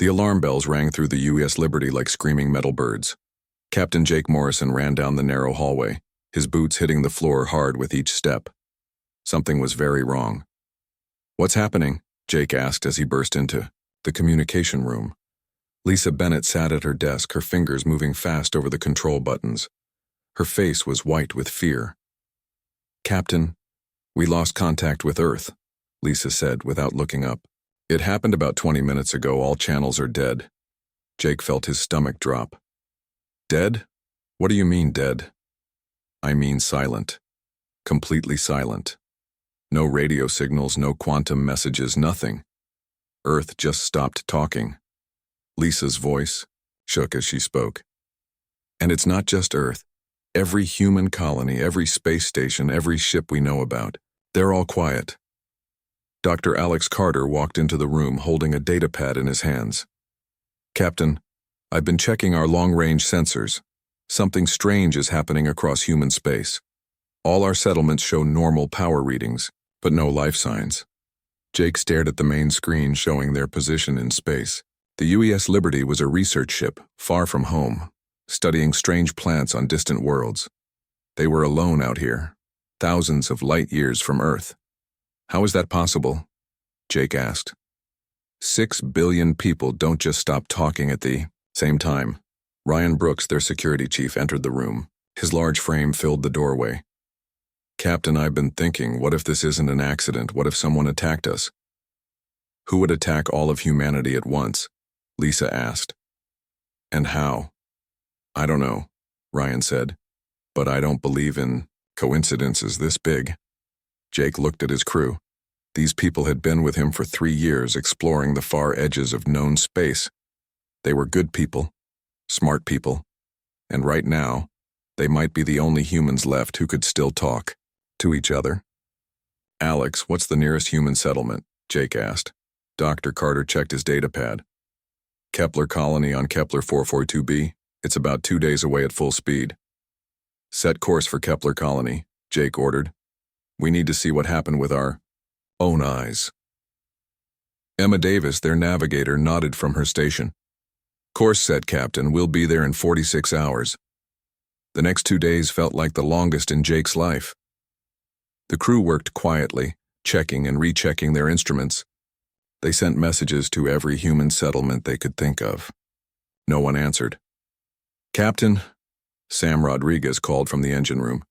The alarm bells rang through the U.S. Liberty like screaming metal birds. Captain Jake Morrison ran down the narrow hallway, his boots hitting the floor hard with each step. Something was very wrong. "What's happening?" Jake asked as he burst into the communication room. Lisa Bennett sat at her desk, her fingers moving fast over the control buttons. Her face was white with fear. "Captain, we lost contact with Earth," Lisa said without looking up. "It happened about 20 minutes ago. All channels are dead." Jake felt his stomach drop. "Dead? What do you mean dead?" "I mean silent. Completely silent. No radio signals, no quantum messages, nothing. Earth just stopped talking." Lisa's voice shook as she spoke. "And it's not just Earth. Every human colony, every space station, every ship we know about, they're all quiet." Dr. Alex Carter walked into the room holding a datapad in his hands. "Captain, I've been checking our long-range sensors. Something strange is happening across human space. All our settlements show normal power readings, but no life signs." Jake stared at the main screen showing their position in space. The U.S. Liberty was a research ship, far from home, studying strange plants on distant worlds. They were alone out here, thousands of light years from Earth. "How is that possible?" Jake asked. 6 billion people don't just stop talking at the same time. Ryan Brooks, their security chief, entered the room. His large frame filled the doorway. "Captain, I've been thinking, what if this isn't an accident? What if someone attacked us?" "Who would attack all of humanity at once?" Lisa asked. "And how?" "I don't know," Ryan said, "but I don't believe in coincidences this big." Jake looked at his crew. These people had been with him for 3 years, exploring the far edges of known space. They were good people, smart people, and right now, they might be the only humans left who could still talk to each other. "Alex, what's the nearest human settlement?" Jake asked. Dr. Carter checked his datapad. "Kepler colony on Kepler 442b. It's about 2 days away at full speed." "Set course for Kepler colony," Jake ordered. "We need to see what happened with our own eyes." Emma Davis, their navigator, nodded from her station. "Course set, Captain. We'll be there in 46 hours. The next 2 days felt like the longest in Jake's life. The crew worked quietly, checking and rechecking their instruments. They sent messages to every human settlement they could think of. No one answered. "Captain," Sam Rodriguez called from the engine room.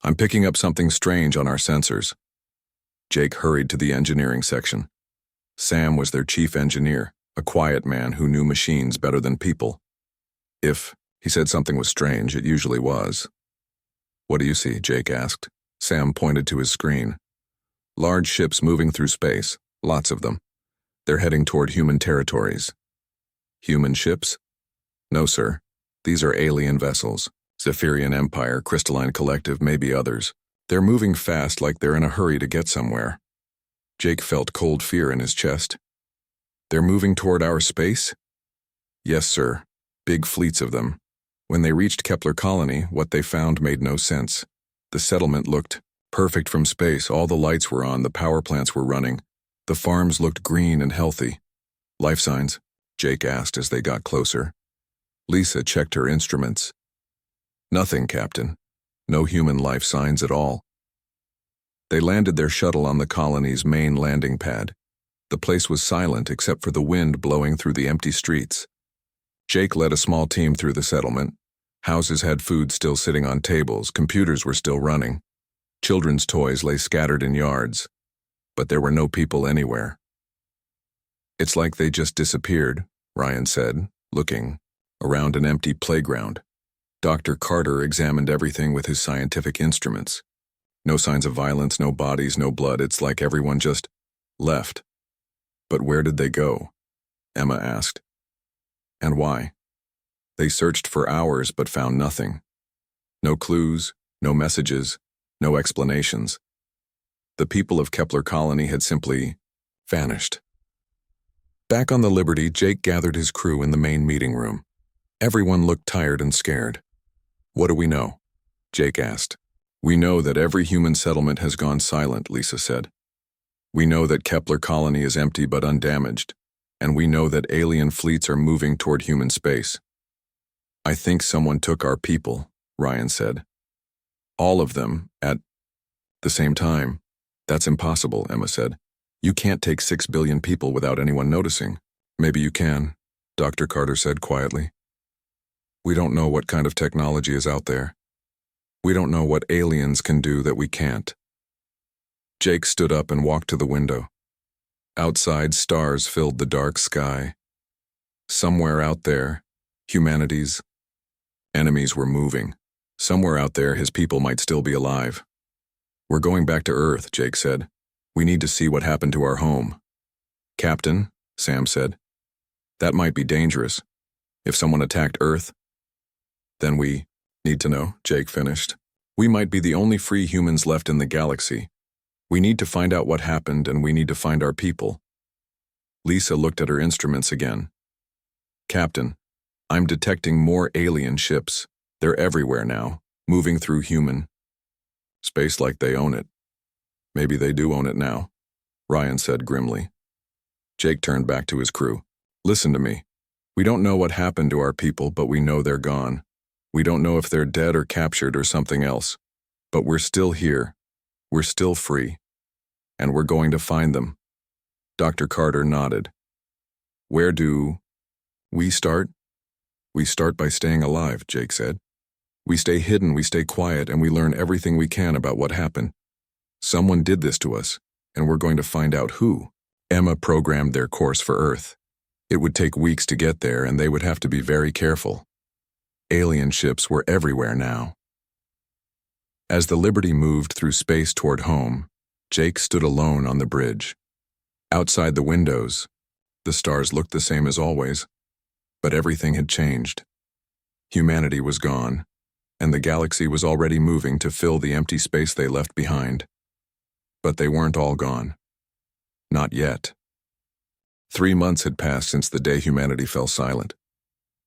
"I'm picking up something strange on our sensors." Jake hurried to the engineering section. Sam was their chief engineer, a quiet man who knew machines better than people. If he said something was strange, it usually was. "What do you see?" Jake asked. Sam pointed to his screen. "Large ships moving through space, lots of them. They're heading toward human territories." "Human ships?" "No, sir. These are alien vessels. Zephyrian Empire, Crystalline Collective, maybe others. They're moving fast like they're in a hurry to get somewhere." Jake felt cold fear in his chest. "They're moving toward our space?" "Yes, sir. Big fleets of them. When they reached Kepler colony, what they found made no sense. The settlement looked perfect from space. All the lights were on, the power plants were running. The farms looked green and healthy." "Life signs?" Jake asked as they got closer. Lisa checked her instruments. "Nothing, Captain. No human life signs at all." They landed their shuttle on the colony's main landing pad. The place was silent except for the wind blowing through the empty streets. Jake led a small team through the settlement. Houses had food still sitting on tables, computers were still running. Children's toys lay scattered in yards, but there were no people anywhere. "It's like they just disappeared," Ryan said, looking around an empty playground. Dr. Carter examined everything with his scientific instruments. No signs of violence, no bodies, no blood. It's like everyone just left. "But where did they go?" Emma asked. "And why?" "They searched for hours but found nothing. No clues, no messages, no explanations. The people of Kepler colony had simply vanished." Back on the Liberty, Jake gathered his crew in the main meeting room. Everyone looked tired and scared. "What do we know?" Jake asked. "We know that every human settlement has gone silent," Lisa said. "We know that Kepler colony is empty but undamaged. and we know that alien fleets are moving toward human space. I think someone took our people, Ryan said. All of them, at the same time. That's impossible, Emma said. You can't take 6 billion people without anyone noticing. Maybe you can, Dr. Carter said quietly. We don't know what kind of technology is out there. We don't know what aliens can do that we can't. Jake stood up and walked to the window. Outside, stars filled the dark sky. Somewhere out there, humanity's enemies were moving. Somewhere out there, his people might still be alive. We're going back to Earth, Jake said. We need to see what happened to our home. Captain, Sam said. That might be dangerous. If someone attacked Earth, then we need to know, Jake finished. We might be the only free humans left in the galaxy. We need to find out what happened, and we need to find our people. Lisa looked at her instruments again. Captain, I'm detecting more alien ships. They're everywhere now, moving through human space like they own it. Maybe they do own it now, Ryan said grimly. Jake turned back to his crew. Listen to me. We don't know what happened to our people, but we know they're gone. We don't know if they're dead or captured or something else. But we're still here. We're still free. And we're going to find them. Dr. Carter nodded. Where do we start? We start by staying alive, Jake said. We stay hidden, we stay quiet, and we learn everything we can about what happened. Someone did this to us, and we're going to find out who. Emma programmed their course for Earth. It would take weeks to get there, and they would have to be very careful. Alien ships were everywhere now. As the Liberty moved through space toward home, Jake stood alone on the bridge. Outside the windows, the stars looked the same as always, but everything had changed. Humanity was gone, and the galaxy was already moving to fill the empty space they left behind. But they weren't all gone. Not yet. 3 months had passed since the day humanity fell silent.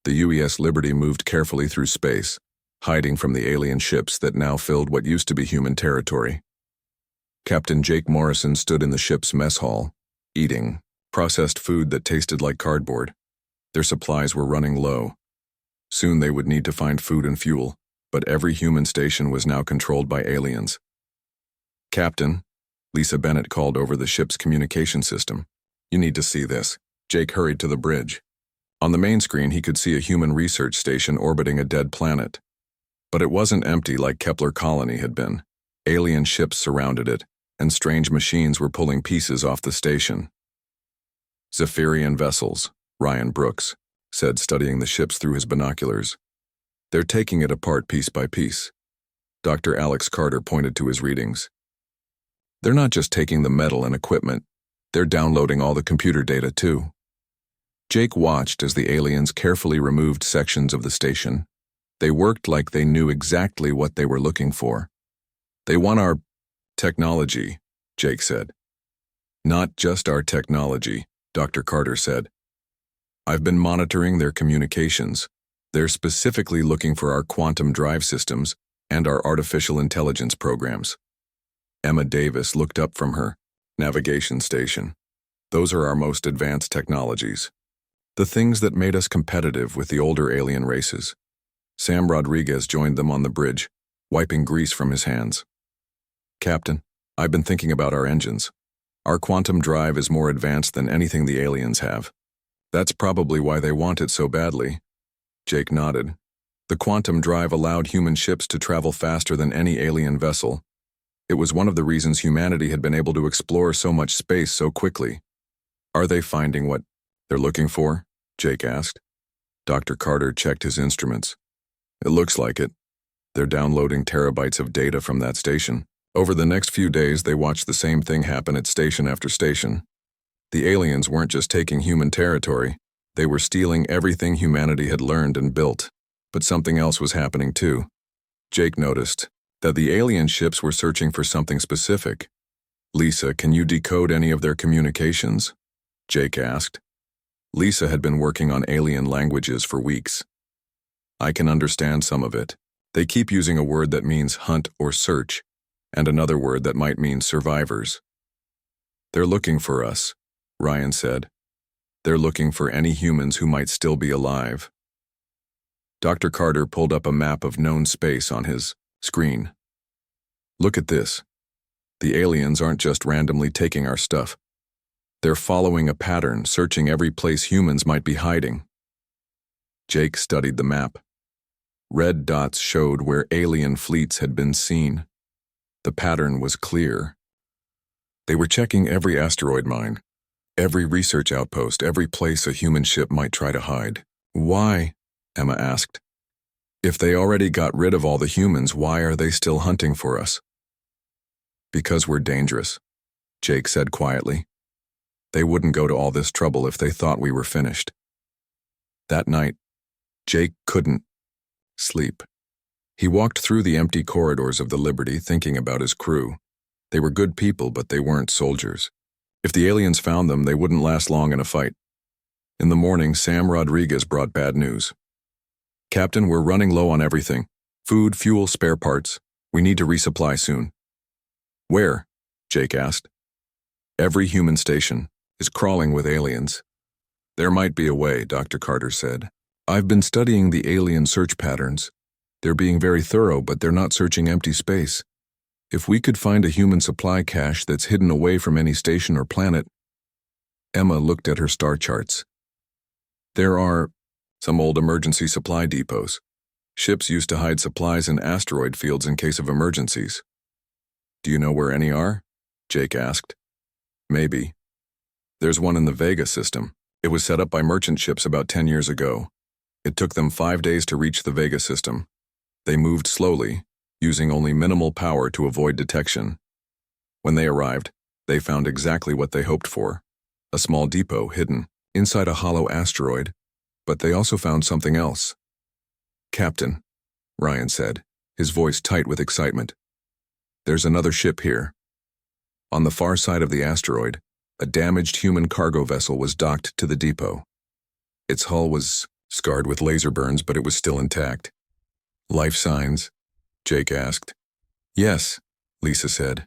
The UES Liberty moved carefully through space, hiding from the alien ships that now filled what used to be human territory. Captain Jake Morrison stood in the ship's mess hall, eating processed food that tasted like cardboard. Their supplies were running low. Soon they would need to find food and fuel, but every human station was now controlled by aliens. Captain, Lisa Bennett called over the ship's communication system. You need to see this. Jake hurried to the bridge. On the main screen, he could see a human research station orbiting a dead planet. But it wasn't empty like Kepler Colony had been. Alien ships surrounded it, and strange machines were pulling pieces off the station. Zephyrian vessels, Ryan Brooks said, studying the ships through his binoculars. They're taking it apart piece by piece. Dr. Alex Carter pointed to his readings. They're not just taking the metal and equipment, they're downloading all the computer data too. Jake watched as the aliens carefully removed sections of the station. They worked like they knew exactly what they were looking for. They want our technology, Jake said. Not just our technology, Dr. Carter said. I've been monitoring their communications. They're specifically looking for our quantum drive systems and our artificial intelligence programs. Emma Davis looked up from her navigation station. Those are our most advanced technologies. The things that made us competitive with the older alien races. Sam Rodriguez joined them on the bridge, wiping grease from his hands. Captain, I've been thinking about our engines. Our quantum drive is more advanced than anything the aliens have. That's probably why they want it so badly. Jake nodded. The quantum drive allowed human ships to travel faster than any alien vessel. It was one of the reasons humanity had been able to explore so much space so quickly. Are they finding what they're looking for? Jake asked. Dr. Carter checked his instruments. It looks like it. They're downloading terabytes of data from that station. Over the next few days, they watched the same thing happen at station after station. The aliens weren't just taking human territory. They were stealing everything humanity had learned and built. But something else was happening too. Jake noticed that the alien ships were searching for something specific. Lisa, can you decode any of their communications? Jake asked. Lisa had been working on alien languages for weeks. I can understand some of it. They keep using a word that means hunt or search, and another word that might mean survivors. They're looking for us, Ryan said. They're looking for any humans who might still be alive. Dr. Carter pulled up a map of known space on his screen. Look at this. The aliens aren't just randomly taking our stuff. They're following a pattern, searching every place humans might be hiding. Jake studied the map. Red dots showed where alien fleets had been seen. The pattern was clear. They were checking every asteroid mine, every research outpost, every place a human ship might try to hide. Why? Emma asked. If they already got rid of all the humans, why are they still hunting for us? Because we're dangerous, Jake said quietly. They wouldn't go to all this trouble if they thought we were finished. That night, Jake couldn't sleep. He walked through the empty corridors of the Liberty thinking about his crew. They were good people, but they weren't soldiers. If the aliens found them, they wouldn't last long in a fight. In the morning, Sam Rodriguez brought bad news. Captain, we're running low on everything. Food, fuel, spare parts. We need to resupply soon. Where? Jake asked. Every human station is crawling with aliens. There might be a way, Dr. Carter said. I've been studying the alien search patterns. They're being very thorough, but they're not searching empty space. If we could find a human supply cache that's hidden away from any station or planet. Emma looked at her star charts. There are some old emergency supply depots. Ships used to hide supplies in asteroid fields in case of emergencies. Do you know where any are? Jake asked. Maybe. There's one in the Vega system. It was set up by merchant ships about 10 years ago. It took them 5 days to reach the Vega system. They moved slowly, using only minimal power to avoid detection. When they arrived, they found exactly what they hoped for, a small depot hidden inside a hollow asteroid, but they also found something else. Captain, Ryan said, his voice tight with excitement. There's another ship here. On the far side of the asteroid, a damaged human cargo vessel was docked to the depot. Its hull was scarred with laser burns, but it was still intact. Life signs? Jake asked. Yes, Lisa said.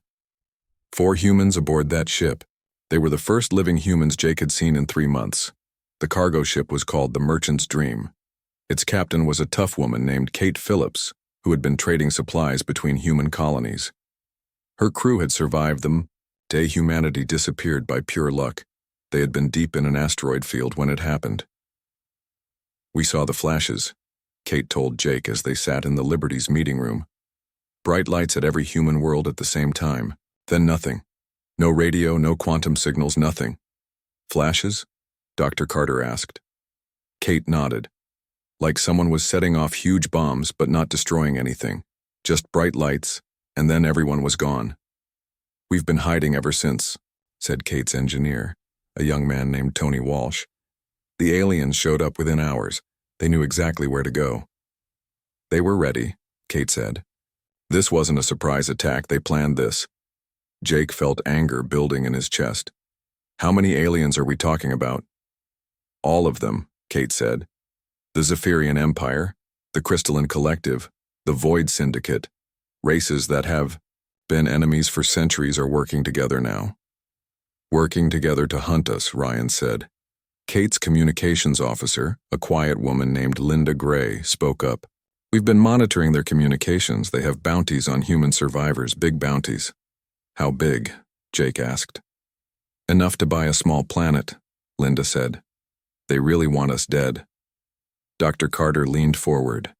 4 humans aboard that ship. They were the first living humans Jake had seen in 3 months. The cargo ship was called the Merchant's Dream. Its captain was a tough woman named Kate Phillips, who had been trading supplies between human colonies. Her crew had survived the day humanity disappeared by pure luck. They had been deep in an asteroid field when it happened. We saw the flashes, Kate told Jake as they sat in the Liberty's meeting room. Bright lights at every human world at the same time. Then nothing. No radio, no quantum signals, nothing. Flashes? Dr. Carter asked. Kate nodded. Like someone was setting off huge bombs but not destroying anything. Just bright lights, and then everyone was gone. We've been hiding ever since, said Kate's engineer, a young man named Tony Walsh. The aliens showed up within hours. They knew exactly where to go. They were ready, Kate said. This wasn't a surprise attack, they planned this. Jake felt anger building in his chest. How many aliens are we talking about? All of them, Kate said. The Zephyrian Empire, the Crystalline Collective, the Void Syndicate, races that have been enemies for centuries are working together now. Working together to hunt us, Ryan said. Kate's communications officer, a quiet woman named Linda Gray, spoke up. We've been monitoring their communications. They have bounties on human survivors, big bounties. How big? Jake asked. Enough to buy a small planet, Linda said. They really want us dead. Dr. Carter leaned forward.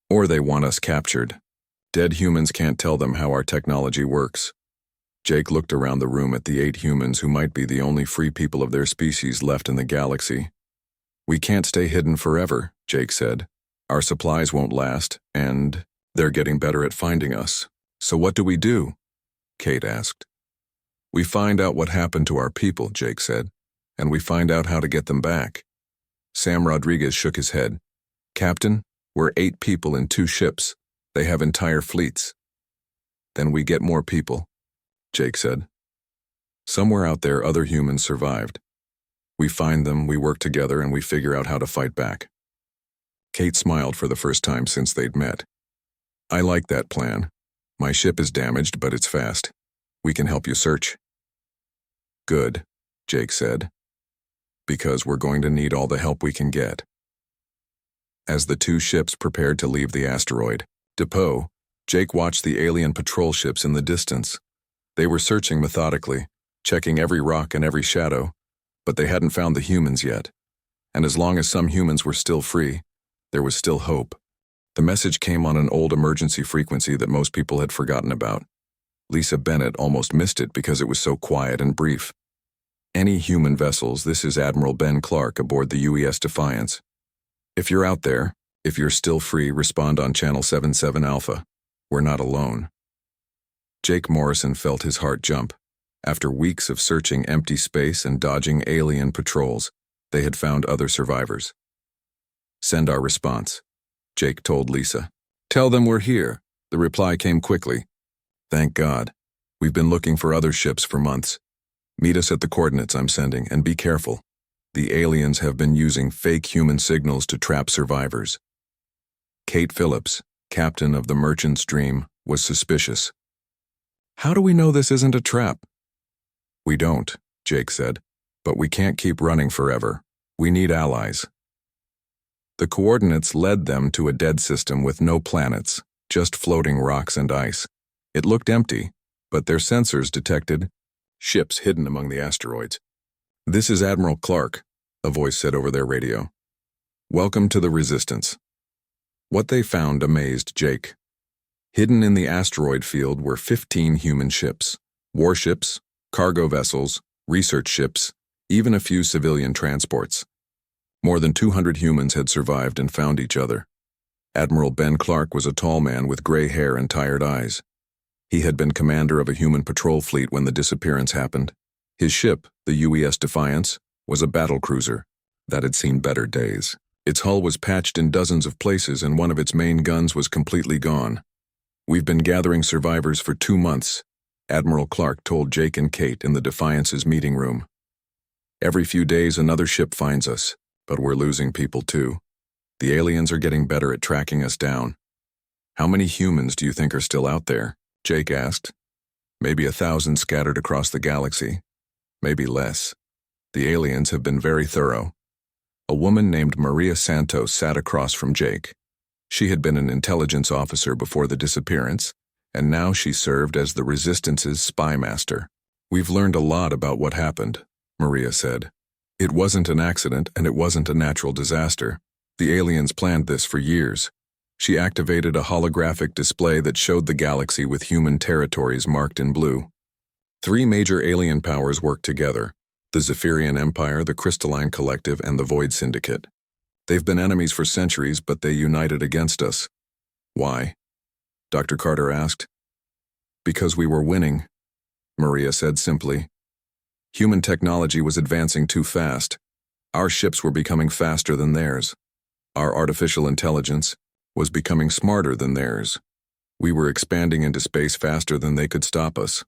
Or they want us captured. Dead humans can't tell them how our technology works. Jake looked around the room at the 8 humans who might be the only free people of their species left in the galaxy. We can't stay hidden forever, Jake said. Our supplies won't last, and they're getting better at finding us. So what do we do? Kate asked. We find out what happened to our people, Jake said, and we find out how to get them back. Sam Rodriguez shook his head. Captain, we're 8 people in 2 ships. They have entire fleets. Then we get more people, Jake said. Somewhere out there, other humans survived. We find them, we work together, and we figure out how to fight back. Kate smiled for the first time since they'd met. I like that plan. My ship is damaged, but it's fast. We can help you search. Good, Jake said. because we're going to need all the help we can get. As the two ships prepared to leave the asteroid depot, Jake watched the alien patrol ships in the distance. They were searching methodically, checking every rock and every shadow, but they hadn't found the humans yet. And as long as some humans were still free, there was still hope. The message came on an old emergency frequency that most people had forgotten about. Lisa Bennett almost missed it because it was so quiet and brief. Any human vessels, this is Admiral Ben Clark aboard the UES Defiance. If you're out there, if you're still free, respond on Channel 77 Alpha. We're not alone. Jake Morrison felt his heart jump. After weeks of searching empty space and dodging alien patrols, they had found other survivors. Send our response, Jake told Lisa. Tell them we're here. The reply came quickly. Thank God. We've been looking for other ships for months. Meet us at the coordinates I'm sending, and be careful. The aliens have been using fake human signals to trap survivors. Kate Phillips, captain of the Merchant's Dream, was suspicious. How do we know this isn't a trap? We don't, Jake said, but we can't keep running forever. We need allies. The coordinates led them to a dead system with no planets, just floating rocks and ice. It looked empty, but their sensors detected ships hidden among the asteroids. This is Admiral Clark, a voice said over their radio. Welcome to the Resistance. What they found amazed Jake. Hidden in the asteroid field were 15 human ships, warships, cargo vessels, research ships, even a few civilian transports. More than 200 humans had survived and found each other. Admiral Ben Clark was a tall man with gray hair and tired eyes. He had been commander of a human patrol fleet when the disappearance happened. His ship, the UES Defiance, was a battlecruiser that had seen better days. Its hull was patched in dozens of places and one of its main guns was completely gone. We've been gathering survivors for 2 months, Admiral Clark told Jake and Kate in the Defiance's meeting room. Every few days another ship finds us, but we're losing people too. The aliens are getting better at tracking us down. How many humans do you think are still out there? Jake asked. Maybe 1,000 scattered across the galaxy. Maybe less. The aliens have been very thorough. A woman named Maria Santos sat across from Jake. She had been an intelligence officer before the disappearance, and now she served as the Resistance's spy master. We've learned a lot about what happened, Maria said. It wasn't an accident and it wasn't a natural disaster. The aliens planned this for years. She activated a holographic display that showed the galaxy with human territories marked in blue. 3 major alien powers worked together: the Zephyrian Empire, the Crystalline Collective, and the Void Syndicate. They've been enemies for centuries, but they united against us. Why? Dr. Carter asked. Because we were winning, Maria said simply. Human technology was advancing too fast. Our ships were becoming faster than theirs. Our artificial intelligence was becoming smarter than theirs. We were expanding into space faster than they could stop us.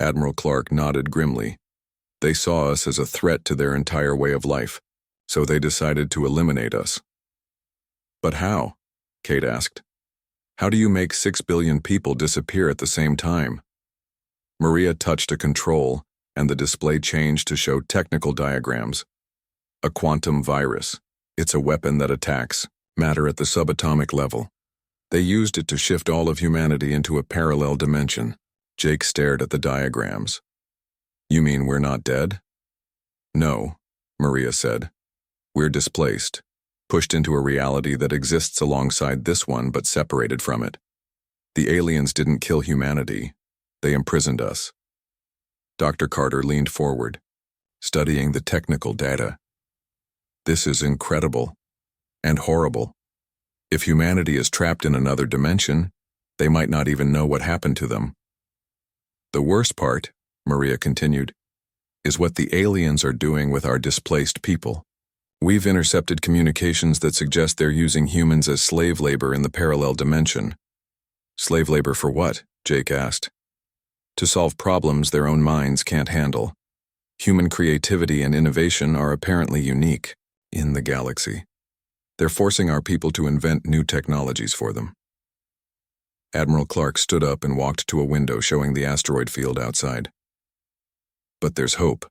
Admiral Clark nodded grimly. They saw us as a threat to their entire way of life, so they decided to eliminate us. But how? Kate asked. How do you make 6 billion people disappear at the same time? Maria touched a control, and the display changed to show technical diagrams. A quantum virus. It's a weapon that attacks matter at the subatomic level. They used it to shift all of humanity into a parallel dimension. Jake stared at the diagrams. You mean we're not dead? No, Maria said. We're displaced, pushed into a reality that exists alongside this one but separated from it. The aliens didn't kill humanity. They imprisoned us. Dr. Carter leaned forward, studying the technical data. This is incredible and horrible. If humanity is trapped in another dimension, they might not even know what happened to them. The worst part, Maria continued, is what the aliens are doing with our displaced people. We've intercepted communications that suggest they're using humans as slave labor in the parallel dimension. Slave labor for what? Jake asked. To solve problems their own minds can't handle. Human creativity and innovation are apparently unique in the galaxy. They're forcing our people to invent new technologies for them. Admiral Clark stood up and walked to a window showing the asteroid field outside. But there's hope.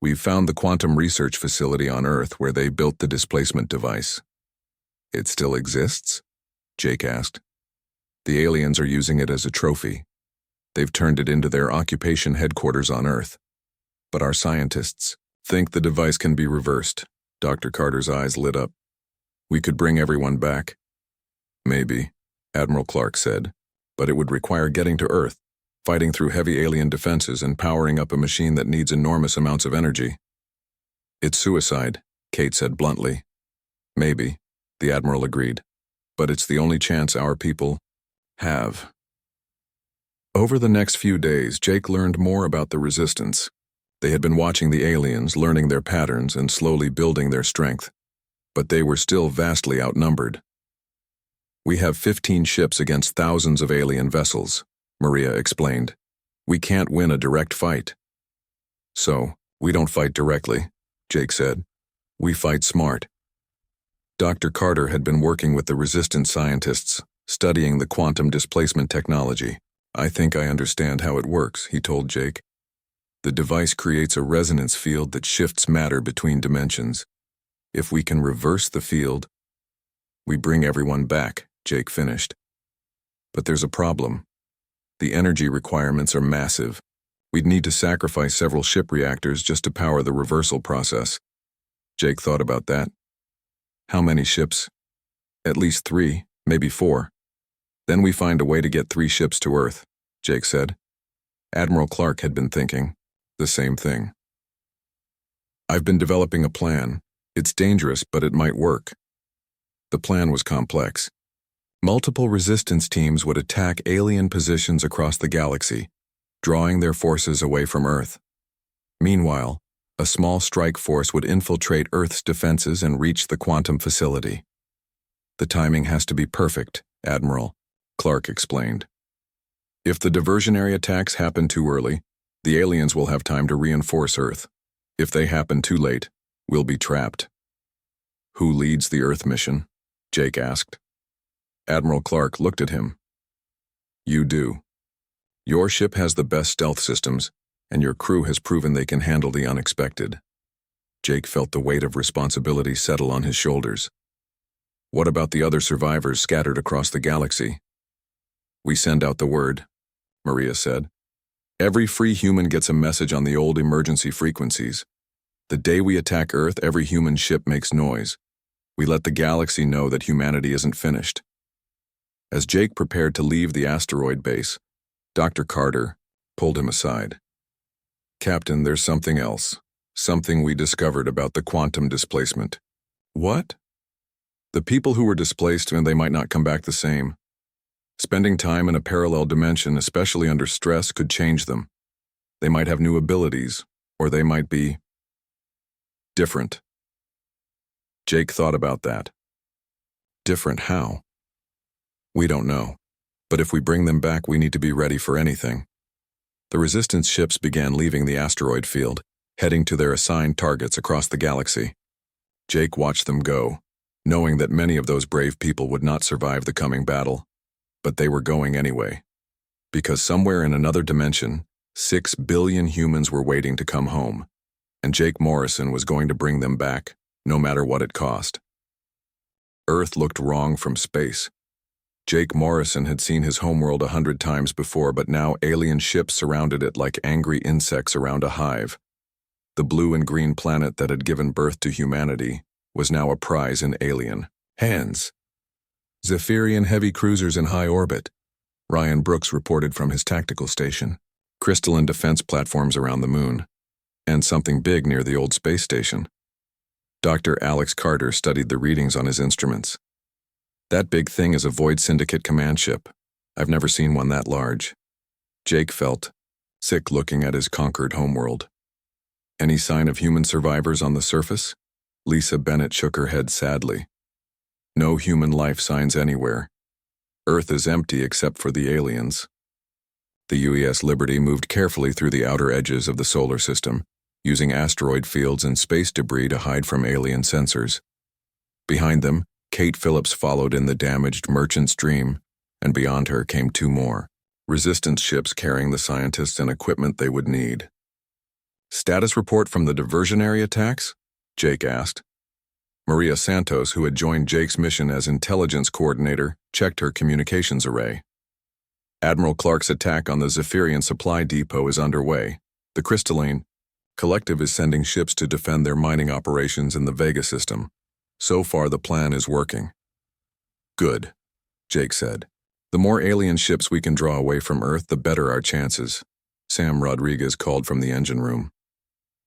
We've found the quantum research facility on Earth where they built the displacement device. It still exists? Jake asked. The aliens are using it as a trophy. They've turned it into their occupation headquarters on Earth. But our scientists think the device can be reversed. Dr. Carter's eyes lit up. We could bring everyone back. Maybe, Admiral Clark said, but it would require getting to Earth, fighting through heavy alien defenses and powering up a machine that needs enormous amounts of energy. It's suicide, Kate said bluntly. Maybe, the Admiral agreed, but it's the only chance our people have. Over the next few days, Jake learned more about the Resistance. They had been watching the aliens, learning their patterns, and slowly building their strength. But they were still vastly outnumbered. We have 15 ships against thousands of alien vessels, Maria explained. We can't win a direct fight. So, we don't fight directly, Jake said. We fight smart. Dr. Carter had been working with the Resistance scientists, studying the quantum displacement technology. I think I understand how it works, he told Jake. The device creates a resonance field that shifts matter between dimensions. If we can reverse the field, we bring everyone back, Jake finished. But there's a problem. The energy requirements are massive. We'd need to sacrifice several ship reactors just to power the reversal process. Jake thought about that. How many ships? At least 3, maybe 4. Then we find a way to get 3 ships to Earth, Jake said. Admiral Clark had been thinking the same thing. I've been developing a plan. It's dangerous, but it might work. The plan was complex. Multiple resistance teams would attack alien positions across the galaxy, drawing their forces away from Earth. Meanwhile, a small strike force would infiltrate Earth's defenses and reach the quantum facility. The timing has to be perfect, Admiral, Clark explained. If the diversionary attacks happen too early, the aliens will have time to reinforce Earth. If they happen too late, we'll be trapped. Who leads the Earth mission? Jake asked. Admiral Clark looked at him. You do. Your ship has the best stealth systems, and your crew has proven they can handle the unexpected. Jake felt the weight of responsibility settle on his shoulders. What about the other survivors scattered across the galaxy? We send out the word, Maria said. Every free human gets a message on the old emergency frequencies. The day we attack Earth, every human ship makes noise. We let the galaxy know that humanity isn't finished. As Jake prepared to leave the asteroid base, Dr. Carter pulled him aside. Captain, there's something else. Something we discovered about the quantum displacement. What? The people who were displaced, and they might not come back the same. Spending time in a parallel dimension, especially under stress, could change them. They might have new abilities, or they might be different. Jake thought about that. Different how? We don't know. But if we bring them back, we need to be ready for anything. The Resistance ships began leaving the asteroid field, heading to their assigned targets across the galaxy. Jake watched them go, knowing that many of those brave people would not survive the coming battle. But they were going anyway. Because somewhere in another dimension, 6 billion humans were waiting to come home, and Jake Morrison was going to bring them back, no matter what it cost. Earth looked wrong from space. Jake Morrison had seen his homeworld 100 times before, but now alien ships surrounded it like angry insects around a hive. The blue and green planet that had given birth to humanity was now a prize in alien hands. Zephyrian heavy cruisers in high orbit, Ryan Brooks reported from his tactical station. Crystalline defense platforms around the moon, and something big near the old space station. Dr. Alex Carter studied the readings on his instruments. That big thing is a Void Syndicate command ship. I've never seen one that large. Jake felt sick looking at his conquered homeworld. Any sign of human survivors on the surface? Lisa Bennett shook her head sadly. No human life signs anywhere. Earth is empty except for the aliens. The UES Liberty moved carefully through the outer edges of the solar system, using asteroid fields and space debris to hide from alien sensors. Behind them, Kate Phillips followed in the damaged Merchant's Dream, and beyond her came 2 more, Resistance ships carrying the scientists and equipment they would need. Status report from the diversionary attacks? Jake asked. Maria Santos, who had joined Jake's mission as intelligence coordinator, checked her communications array. Admiral Clark's attack on the Zephyrian supply depot is underway. The Crystalline Collective is sending ships to defend their mining operations in the Vega system. So far, the plan is working. Good, Jake said. The more alien ships we can draw away from Earth, the better our chances. Sam Rodriguez called from the engine room.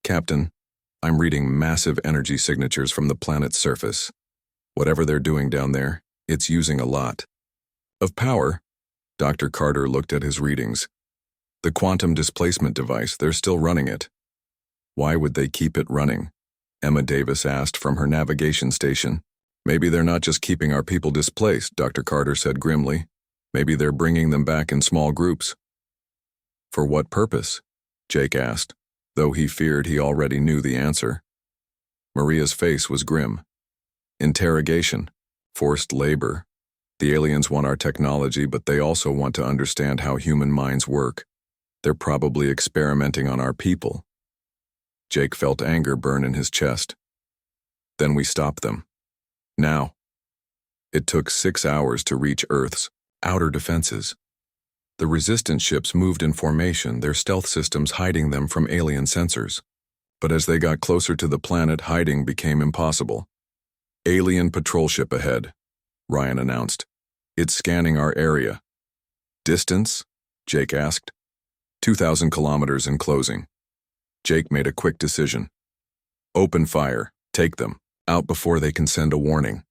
Captain, I'm reading massive energy signatures from the planet's surface. Whatever they're doing down there, it's using a lot of power. Dr. Carter looked at his readings. The quantum displacement device, they're still running it. Why would they keep it running? Emma Davis asked from her navigation station. Maybe they're not just keeping our people displaced, Dr. Carter said grimly. Maybe they're bringing them back in small groups. For what purpose? Jake asked, though he feared he already knew the answer. Maria's face was grim. Interrogation. Forced labor. The aliens want our technology, but they also want to understand how human minds work. They're probably experimenting on our people. Jake felt anger burn in his chest. Then we stopped them. Now. It took 6 hours to reach Earth's outer defenses. The resistance ships moved in formation, their stealth systems hiding them from alien sensors. But as they got closer to the planet, hiding became impossible. Alien patrol ship ahead, Ryan announced. It's scanning our area. Distance? Jake asked. 2,000 kilometers and closing. Jake made a quick decision. Open fire, take them, out before they can send a warning.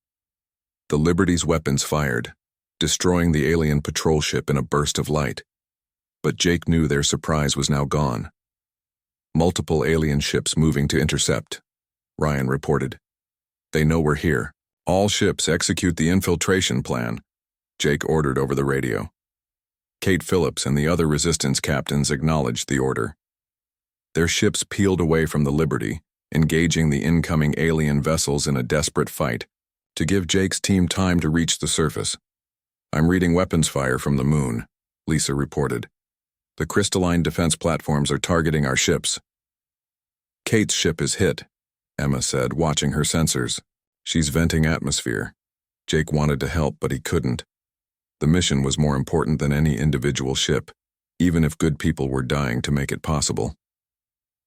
The Liberty's weapons fired, destroying the alien patrol ship in a burst of light. But Jake knew their surprise was now gone. Multiple alien ships moving to intercept, Ryan reported. They know we're here. All ships execute the infiltration plan, Jake ordered over the radio. Kate Phillips and the other resistance captains acknowledged the order. Their ships peeled away from the Liberty, engaging the incoming alien vessels in a desperate fight, to give Jake's team time to reach the surface. I'm reading weapons fire from the moon, Lisa reported. The crystalline defense platforms are targeting our ships. Kate's ship is hit, Emma said, watching her sensors. She's venting atmosphere. Jake wanted to help, but he couldn't. The mission was more important than any individual ship, even if good people were dying to make it possible.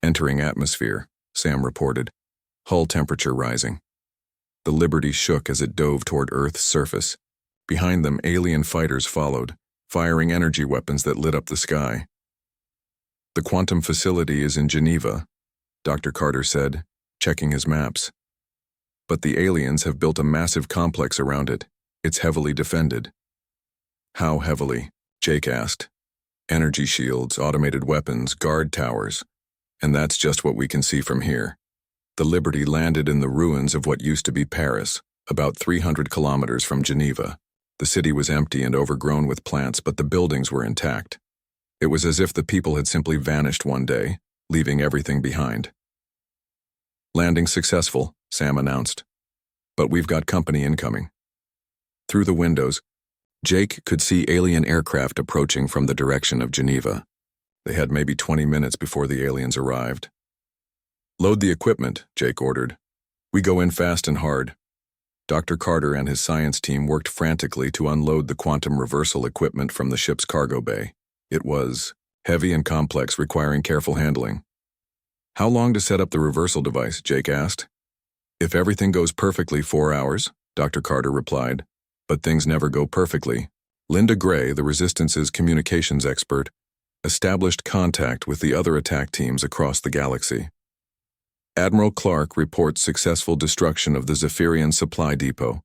Entering atmosphere, Sam reported, hull temperature rising. The Liberty shook as it dove toward Earth's surface. Behind them, alien fighters followed, firing energy weapons that lit up the sky. The quantum facility is in Geneva, Dr. Carter said, checking his maps. But the aliens have built a massive complex around it. It's heavily defended. How heavily? Jake asked. Energy shields, automated weapons, guard towers. And that's just what we can see from here. The Liberty landed in the ruins of what used to be Paris, about 300 kilometers from Geneva. The city was empty and overgrown with plants, but the buildings were intact. It was as if the people had simply vanished one day, leaving everything behind. Landing successful, Sam announced. But we've got company incoming. Through the windows, Jake could see alien aircraft approaching from the direction of Geneva. They had maybe 20 minutes before the aliens arrived. Load the equipment, Jake ordered. We go in fast and hard. Dr. Carter and his science team worked frantically to unload the quantum reversal equipment from the ship's cargo bay. It was heavy and complex, requiring careful handling. How long to set up the reversal device? Jake asked. If everything goes perfectly, 4 hours, Dr. Carter replied. But things never go perfectly. Linda Gray, the Resistance's communications expert, established contact with the other attack teams across the galaxy. Admiral Clark reports successful destruction of the Zephyrian supply depot.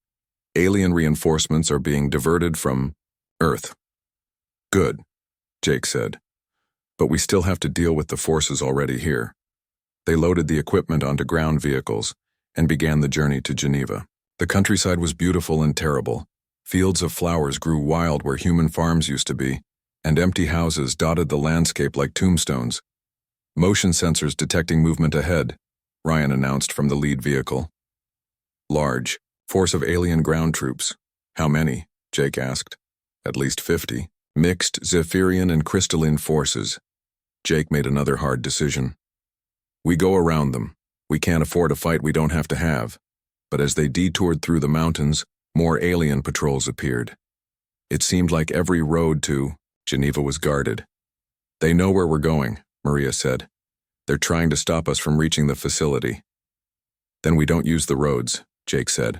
Alien reinforcements are being diverted from Earth. Good, Jake said. But we still have to deal with the forces already here. They loaded the equipment onto ground vehicles and began the journey to Geneva. The countryside was beautiful and terrible. Fields of flowers grew wild where human farms used to be, and empty houses dotted the landscape like tombstones. Motion sensors detecting movement ahead, Ryan announced from the lead vehicle. Large. Force of alien ground troops. How many? Jake asked. At least 50. Mixed Zephyrian and crystalline forces. Jake made another hard decision. We go around them. We can't afford a fight we don't have to have. But as they detoured through the mountains, more alien patrols appeared. It seemed like every road to Geneva was guarded. They know where we're going, Maria said. They're trying to stop us from reaching the facility. Then we don't use the roads, Jake said.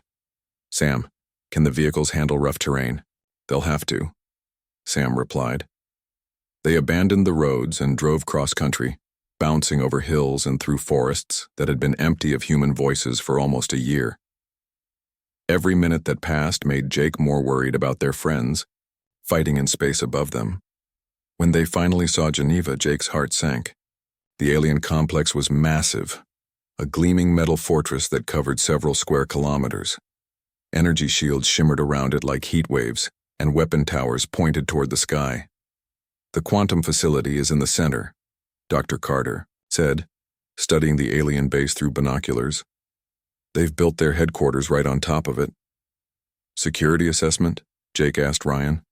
Sam, can the vehicles handle rough terrain? They'll have to, Sam replied. They abandoned the roads and drove cross-country, bouncing over hills and through forests that had been empty of human voices for almost a year. Every minute that passed made Jake more worried about their friends, fighting in space above them. When they finally saw Geneva, Jake's heart sank. The alien complex was massive, a gleaming metal fortress that covered several square kilometers. Energy shields shimmered around it like heat waves, and weapon towers pointed toward the sky. The quantum facility is in the center, Dr. Carter said, studying the alien base through binoculars. They've built their headquarters right on top of it. Security assessment? Jake asked Ryan.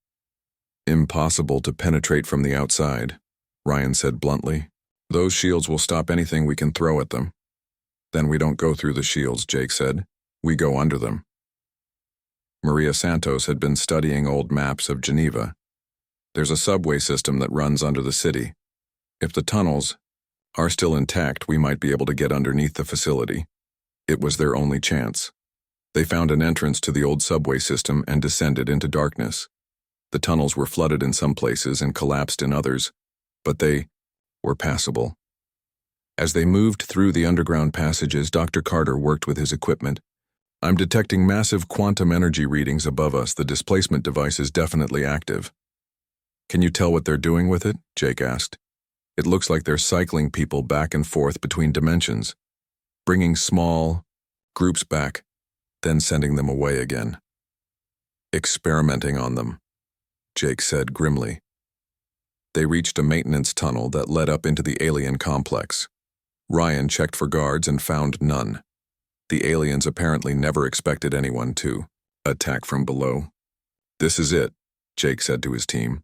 Impossible to penetrate from the outside, Ryan said bluntly. Those shields will stop anything we can throw at them. Then we don't go through the shields, Jake said. We go under them. Maria Santos had been studying old maps of Geneva. There's a subway system that runs under the city. If the tunnels are still intact, we might be able to get underneath the facility. It was their only chance. They found an entrance to the old subway system and descended into darkness. The tunnels were flooded in some places and collapsed in others, but they were passable. As they moved through the underground passages, Dr. Carter worked with his equipment. I'm detecting massive quantum energy readings above us. The displacement device is definitely active. Can you tell what they're doing with it? Jake asked. It looks like they're cycling people back and forth between dimensions, bringing small groups back, then sending them away again. Experimenting on them, Jake said grimly. They reached a maintenance tunnel that led up into the alien complex. Ryan checked for guards and found none. The aliens apparently never expected anyone to attack from below. This is it, Jake said to his team.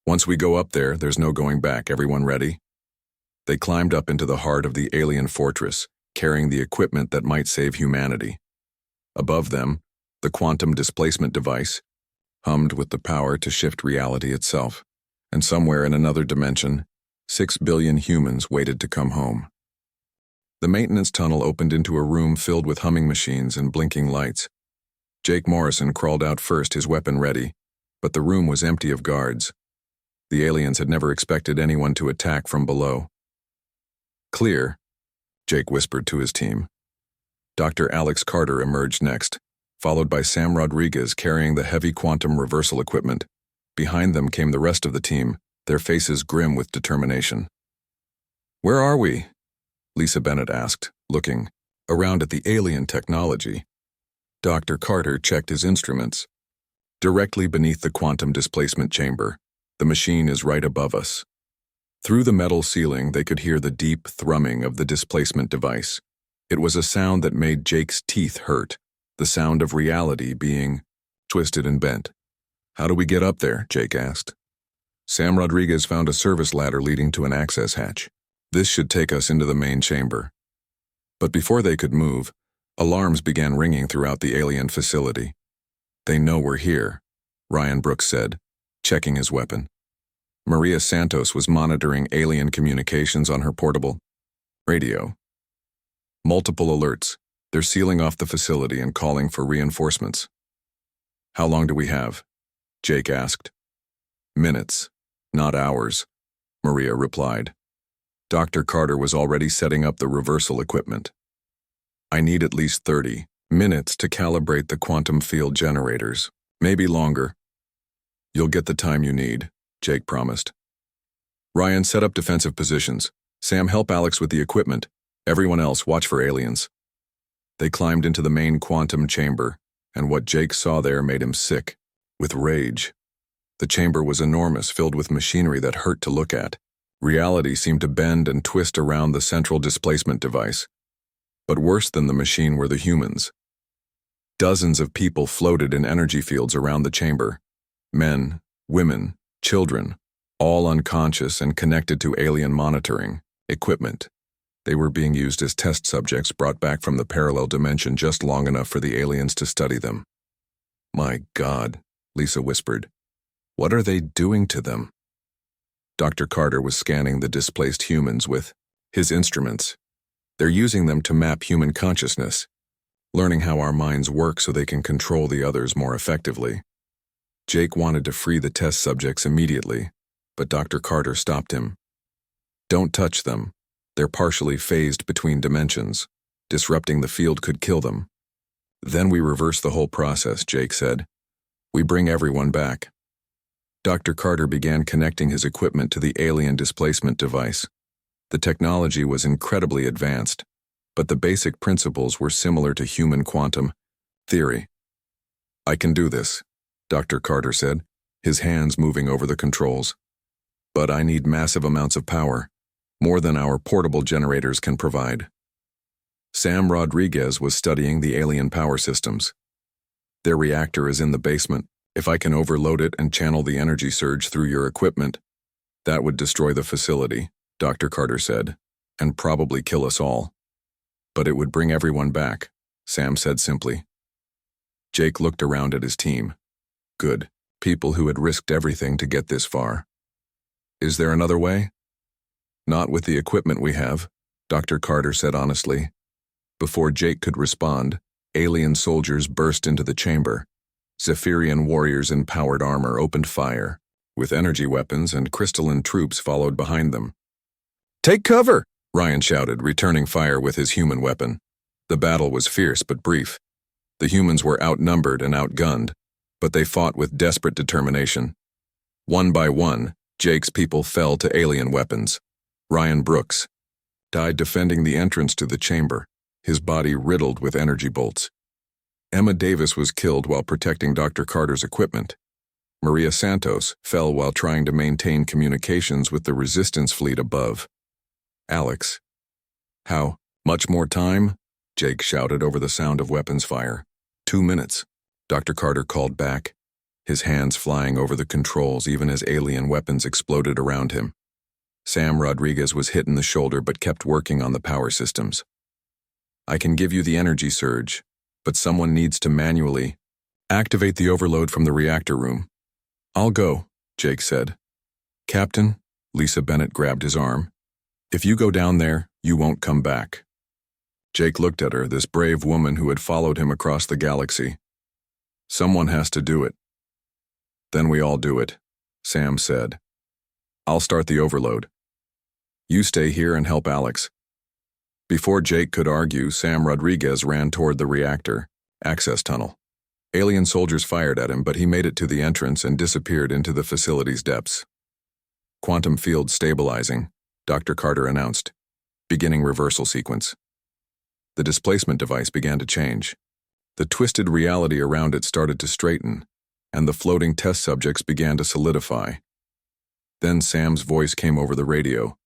Once we go up there, there's no going back. Everyone ready? They climbed up into the heart of the alien fortress, carrying the equipment that might save humanity. Above them, the quantum displacement device hummed with the power to shift reality itself. And somewhere in another dimension, 6 billion humans waited to come home. The maintenance tunnel opened into a room filled with humming machines and blinking lights. Jake Morrison crawled out first, his weapon ready, but the room was empty of guards. The aliens had never expected anyone to attack from below. Clear, Jake whispered to his team. Dr. Alex Carter emerged next, followed by Sam Rodriguez carrying the heavy quantum reversal equipment. Behind them came the rest of the team, their faces grim with determination. Where are we? Lisa Bennett asked, looking around at the alien technology. Dr. Carter checked his instruments. Directly beneath the quantum displacement chamber, the machine is right above us. Through the metal ceiling, they could hear the deep thrumming of the displacement device. It was a sound that made Jake's teeth hurt, the sound of reality being twisted and bent. How do we get up there? Jake asked. Sam Rodriguez found a service ladder leading to an access hatch. This should take us into the main chamber. But before they could move, alarms began ringing throughout the alien facility. They know we're here, Ryan Brooks said, checking his weapon. Maria Santos was monitoring alien communications on her portable radio. Multiple alerts. They're sealing off the facility and calling for reinforcements. How long do we have? Jake asked. Minutes, not hours, Maria replied. Dr. Carter was already setting up the reversal equipment. I need at least 30 minutes to calibrate the quantum field generators, maybe longer. You'll get the time you need, Jake promised. Ryan, set up defensive positions. Sam, help Alex with the equipment. Everyone else, watch for aliens. They climbed into the main quantum chamber, and what Jake saw there made him sick with rage. The chamber was enormous, filled with machinery that hurt to look at. Reality seemed to bend and twist around the central displacement device. But worse than the machine were the humans. Dozens of people floated in energy fields around the chamber. Men, women, children, all unconscious and connected to alien monitoring equipment. They were being used as test subjects brought back from the parallel dimension just long enough for the aliens to study them. My God, Lisa whispered. What are they doing to them? Dr. Carter was scanning the displaced humans with his instruments. They're using them to map human consciousness, learning how our minds work so they can control the others more effectively. Jake wanted to free the test subjects immediately, but Dr. Carter stopped him. Don't touch them. They're partially phased between dimensions. Disrupting the field could kill them. Then we reverse the whole process, Jake said. We bring everyone back. Dr. Carter began connecting his equipment to the alien displacement device. The technology was incredibly advanced, but the basic principles were similar to human quantum theory. I can do this, Dr. Carter said, his hands moving over the controls. But I need massive amounts of power, more than our portable generators can provide. Sam Rodriguez was studying the alien power systems. Their reactor is in the basement. If I can overload it and channel the energy surge through your equipment, that would destroy the facility, Dr. Carter said, and probably kill us all. But it would bring everyone back, Sam said simply. Jake looked around at his team. Good. People who had risked everything to get this far. Is there another way? Not with the equipment we have, Dr. Carter said honestly. Before Jake could respond, alien soldiers burst into the chamber. Zephyrian warriors in powered armor opened fire, with energy weapons, and crystalline troops followed behind them. Take cover! Ryan shouted, returning fire with his human weapon. The battle was fierce but brief. The humans were outnumbered and outgunned, but they fought with desperate determination. One by one, Jake's people fell to alien weapons. Ryan Brooks died defending the entrance to the chamber, his body riddled with energy bolts. Emma Davis was killed while protecting Dr. Carter's equipment. Maria Santos fell while trying to maintain communications with the resistance fleet above. Alex. How much more time? Jake shouted over the sound of weapons fire. 2 minutes, Dr. Carter called back, his hands flying over the controls even as alien weapons exploded around him. Sam Rodriguez was hit in the shoulder but kept working on the power systems. I can give you the energy surge, but someone needs to manually activate the overload from the reactor room. I'll go, Jake said. Captain, Lisa Bennett grabbed his arm. If you go down there, you won't come back. Jake looked at her, this brave woman who had followed him across the galaxy. Someone has to do it. Then we all do it, Sam said. I'll start the overload. You stay here and help Alex. Before Jake could argue, Sam Rodriguez ran toward the reactor access tunnel. Alien soldiers fired at him, but he made it to the entrance and disappeared into the facility's depths. Quantum field stabilizing, Dr. Carter announced, beginning reversal sequence. The displacement device began to change. The twisted reality around it started to straighten, and the floating test subjects began to solidify. Then Sam's voice came over the radio.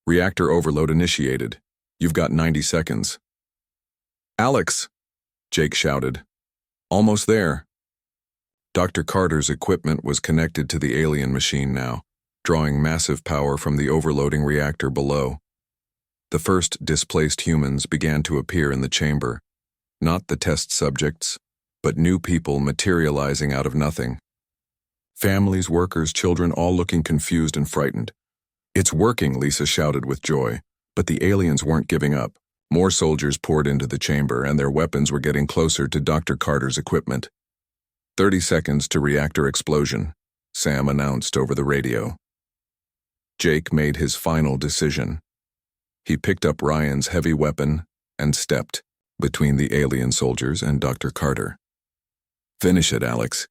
Reactor overload initiated. You've got 90 seconds. Alex, Jake shouted. Almost there. Dr. Carter's equipment was connected to the alien machine now, drawing massive power from the overloading reactor below. The first displaced humans began to appear in the chamber, not the test subjects, but new people materializing out of nothing. Families, workers, children, all looking confused and frightened. It's working, Lisa shouted with joy. But the aliens weren't giving up. More soldiers poured into the chamber, and their weapons were getting closer to Dr. Carter's equipment. 30 seconds to reactor explosion, Sam announced over the radio. Jake made his final decision. He picked up Ryan's heavy weapon and stepped between the alien soldiers and Dr. Carter. Finish it, Alex.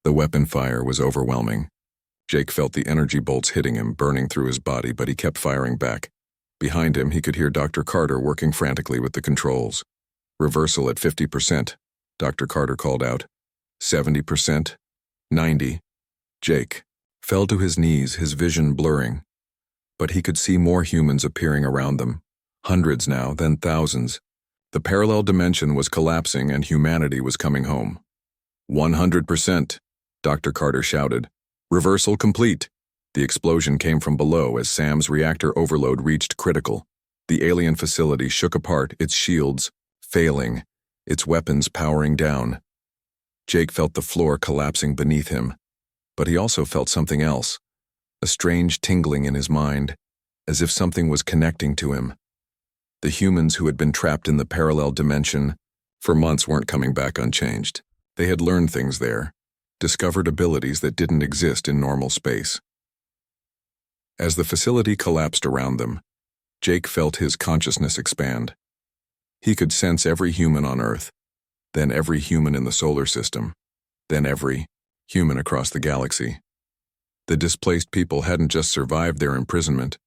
The weapon fire was overwhelming. Jake felt the energy bolts hitting him, burning through his body, but he kept firing back. Behind him, he could hear Dr. Carter working frantically with the controls. Reversal at 50%, Dr. Carter called out. 70%, 90%. Jake fell to his knees, his vision blurring. But he could see more humans appearing around them. Hundreds now, then thousands. The parallel dimension was collapsing and humanity was coming home. 100%, Dr. Carter shouted. Reversal complete. The explosion came from below as Sam's reactor overload reached critical. The alien facility shook apart, its shields failing, its weapons powering down. Jake felt the floor collapsing beneath him, but he also felt something else, a strange tingling in his mind, as if something was connecting to him. The humans who had been trapped in the parallel dimension for months weren't coming back unchanged. They had learned things there, discovered abilities that didn't exist in normal space. As the facility collapsed around them, Jake felt his consciousness expand. He could sense every human on Earth, then every human in the solar system, then every human across the galaxy. The displaced people hadn't just survived their imprisonment,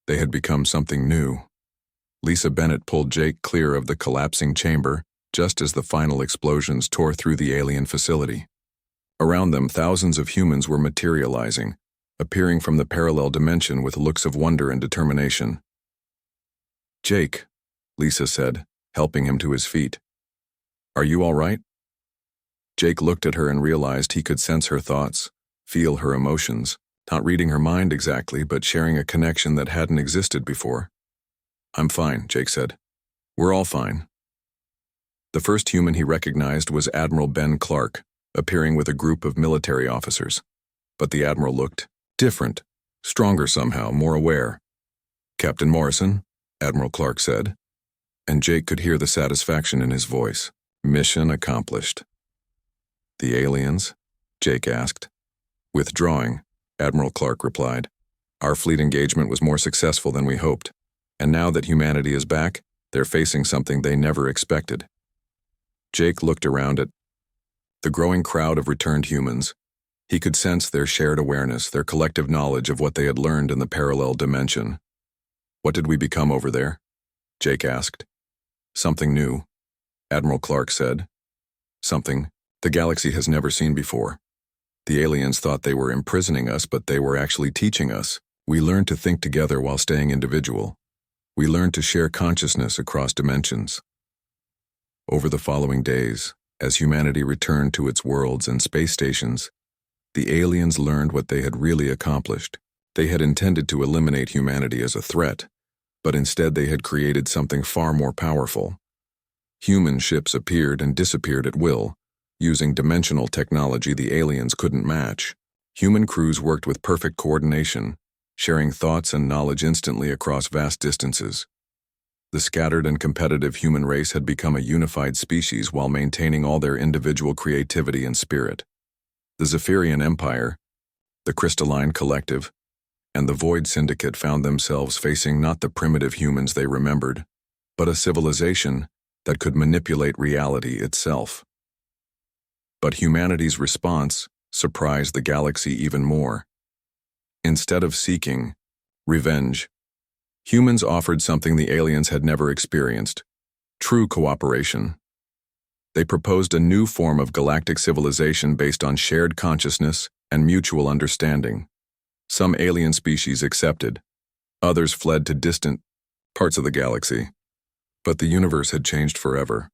they had become something new. Lisa Bennett pulled Jake clear of the collapsing chamber just as the final explosions tore through the alien facility. Around them, thousands of humans were materializing, appearing from the parallel dimension with looks of wonder and determination. "Jake," Lisa said, helping him to his feet. "Are you all right?" Jake looked at her and realized he could sense her thoughts, feel her emotions, not reading her mind exactly, but sharing a connection that hadn't existed before. "I'm fine," Jake said. "We're all fine." The first human he recognized was Admiral Ben Clark, appearing with a group of military officers. But the Admiral looked different, stronger somehow, more aware. "Captain Morrison," Admiral Clark said, and Jake could hear the satisfaction in his voice. "Mission accomplished." "The aliens?" Jake asked. "Withdrawing," Admiral Clark replied. "Our fleet engagement was more successful than we hoped, and now that humanity is back, they're facing something they never expected." Jake looked around at the growing crowd of returned humans. He could sense their shared awareness, their collective knowledge of what they had learned in the parallel dimension. "What did we become over there?" Jake asked. "Something new," Admiral Clark said. "Something the galaxy has never seen before. The aliens thought they were imprisoning us, but they were actually teaching us. We learned to think together while staying individual. We learned to share consciousness across dimensions." Over the following days, as humanity returned to its worlds and space stations, the aliens learned what they had really accomplished. They had intended to eliminate humanity as a threat, but instead they had created something far more powerful. Human ships appeared and disappeared at will, using dimensional technology the aliens couldn't match. Human crews worked with perfect coordination, sharing thoughts and knowledge instantly across vast distances. The scattered and competitive human race had become a unified species while maintaining all their individual creativity and spirit. The Zephyrian Empire, the Crystalline Collective, and the Void Syndicate found themselves facing not the primitive humans they remembered, but a civilization that could manipulate reality itself. But humanity's response surprised the galaxy even more. Instead of seeking revenge, humans offered something the aliens had never experienced: true cooperation. They proposed a new form of galactic civilization based on shared consciousness and mutual understanding. Some alien species accepted, others fled to distant parts of the galaxy. But the universe had changed forever.